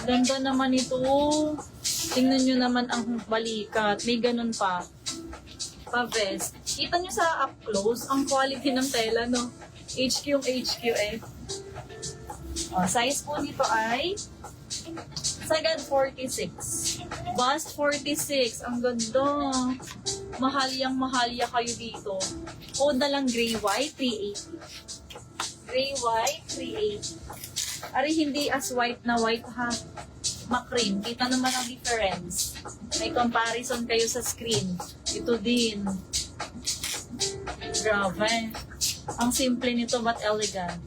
Ganda naman ito. Tingnan nyo naman ang balikat. May ganun pa. Pa-vest. Kita nyo sa up close, ang quality ng tela, no? HQ eh. O, size po nito ay sagad 46. Bust 46. Ang ganda. Mahalyang-mahalya kayo dito. Code na lang gray-white, 380. Gray-white, 380. Ari, hindi as white na white, ha? Makrim. Kita naman ang difference. May comparison kayo sa screen. Ito din. Grabe. Ang simple nito but elegant.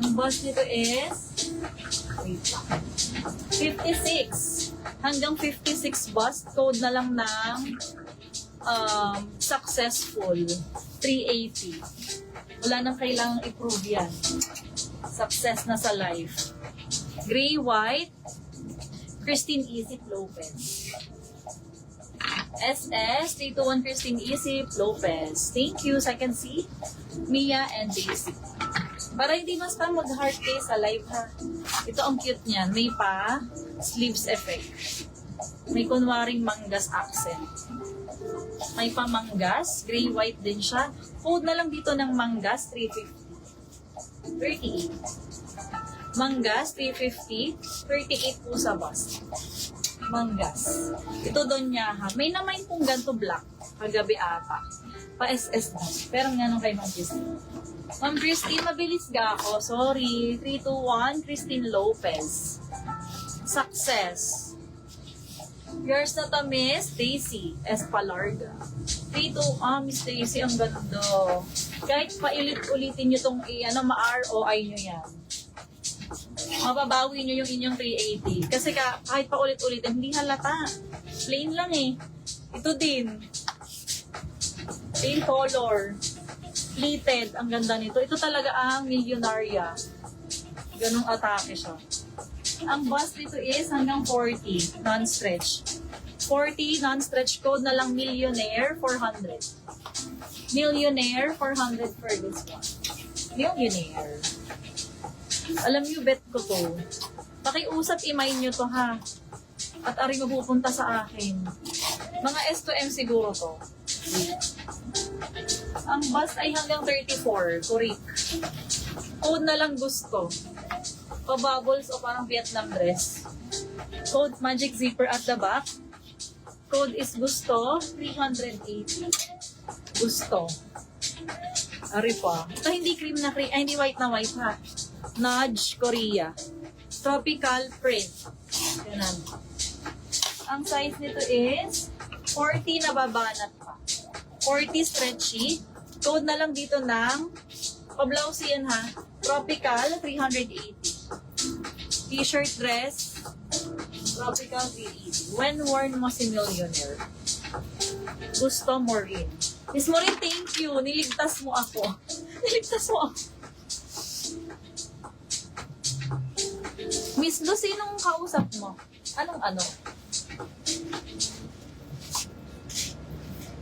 Ang bust nito is 56. Hanggang 56 bust. Code na lang ng successful. 380. Wala nang kailangang i-prove yan. Success na sa life. Gray-white, Christine Isip Lopez. SS, 321 Christine Isip Lopez. Thank you. So I can see Mia and Daisy. Para hindi mas pa mag-heart case sa live, ha. Ito ang cute niyan. May pa sleeves effect. May kunwaring manggas accent. May pa manggas. Gray-white din siya. Code na lang dito ng manggas, 350. 38. Manggas, 350. 38 po sa bust. Manggas. Ito doon niya, ha. May naman pong ganito black. Kagabi ata. Pa-SS na. Pero nga nung kay Ma'am Christine. Ma'am Christine, mabilis ga ako. Sorry. 321, Christine Lopez. Success. Yours na to, Miss Daisy Espalarga. 321, Miss Daisy, ang ganda. Kahit pailit-ulitin nyo itong ma-ROI nyo yan. Mababawi nyo yung inyong 380. Kasi kahit pa ulit-ulitin, hindi halata. Plain lang eh. Ito din. Plain color. Pleated. Ang ganda nito. Ito talaga ang Millionaria. Ganong atake siya. Ang bust nito is hanggang 40. Non-stretch. 40 non-stretch, code na lang Millionaire 400. Millionaire 400 for this one. Millionaire. Alam niyo, bet ko to. Pakiusap, imay niyo to, ha. At ari mapupunta sa akin. Mga S2M siguro to. Ang bust ay hanggang 34. Correct. Code na lang gusto. Pa-bubbles o parang Vietnam dress. Code magic zipper at the back. Code is gusto. 380. Gusto. Ari pa. Ito hindi cream na cream. Ay, hindi white na white, ha. Nudge, Korea. Tropical print. Ganun. Ang size nito is 40 na babanat pa. 40 stretchy. Code na lang dito ng pa-blouse yan, ha. Tropical, 380. T-shirt dress, Tropical 380. When worn mo si Millionaire. Gusto mo rin. Miss Maureen, thank you. Niligtas mo ako. Niligtas mo ako. Miss Lu, sinong kausap mo? Anong ano?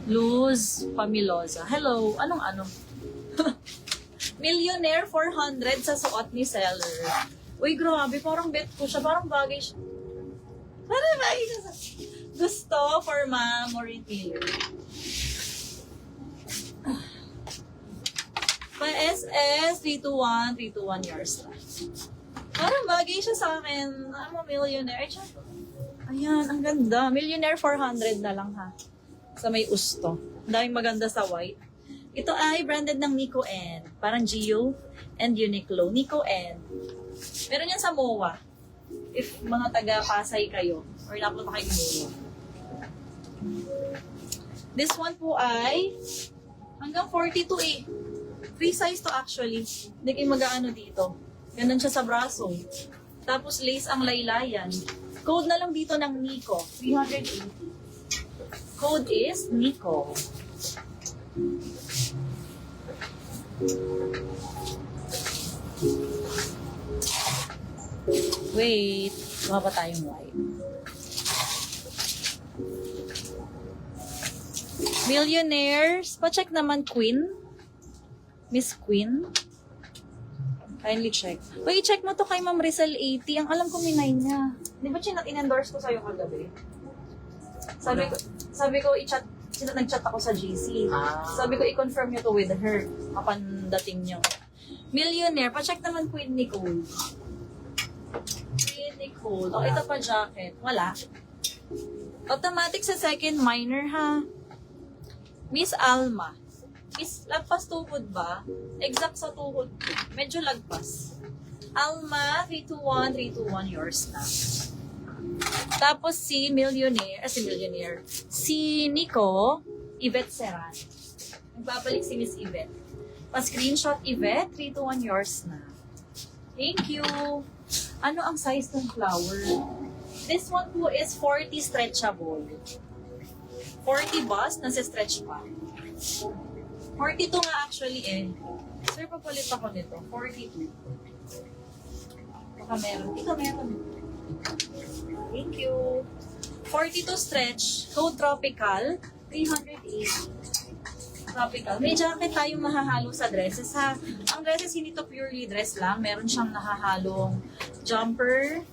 Luz Pamilosa. Hello, anong ano? Millionaire 400 sa suot ni seller. Uy, grabe, parang bet ko siya. Parang bagay siya. Parang bagay siya. Gusto for Ma'am Maureen Miller. Pa-SS 321 yours lang. Parang bagay siya sa akin. I'm a millionaire. Ayan, ang ganda. Millionaire 400 na lang, ha. Sa may usto. Daming maganda sa white. Ito ay branded ng Nico N. Parang Gio and Uniqlo. Nico N. Meron yan sa MOA. If mga taga-Pasay kayo. Or napunta kayo MOA. This one po ay hanggang 42 eh. Free size to actually. Hindi kayo mag-aano dito. Ganun siya sa braso. Tapos lace ang laylayan. Code na lang dito ng Nico. 380. Code is Nico. Wait. Baka pa tayong white. Millionaires. Pa-check naman Queen. Miss Queen. Kindly check. Uy, i-check mo to kay Ma'am Rizal 80. Ang alam ko may 9 niya. Di ba in-endorse ko sa'yo kagabi? Sabi ko nag-chat ako sa GC. Sabi ko, i-confirm niyo to with her. Kapan dating niyo. Millionaire. Pa-check naman Queen Nicole. Queen Nicole. Oh, ito pa jacket. Wala. Automatic sa second minor, ha? Miss Alma. Miss, lagpas tuhod ba? Exact sa tuhod ko. Medyo lagpas. Alma, 321 yours na. Tapos si Nico, Yvette Serran. Nagbabalik si Miss Yvette. Pa-screenshot Yvette, 321 yours na. Thank you. Ano ang size ng flower? This one po is 40 stretchable. 40 bust, nasa stretch pa. 42 nga actually eh. Sir, papalit ako nito. 42. Baka meron. Ikaw meron. Thank you. 42 stretch. Code Tropical. 380. Tropical. May jacket tayong mahahalo sa dresses ha. Ang dresses hindi to purely dress lang. Meron siyang nahahalong jumper,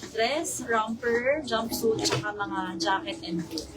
dress, romper, jumpsuit, tsaka mga jacket and hood.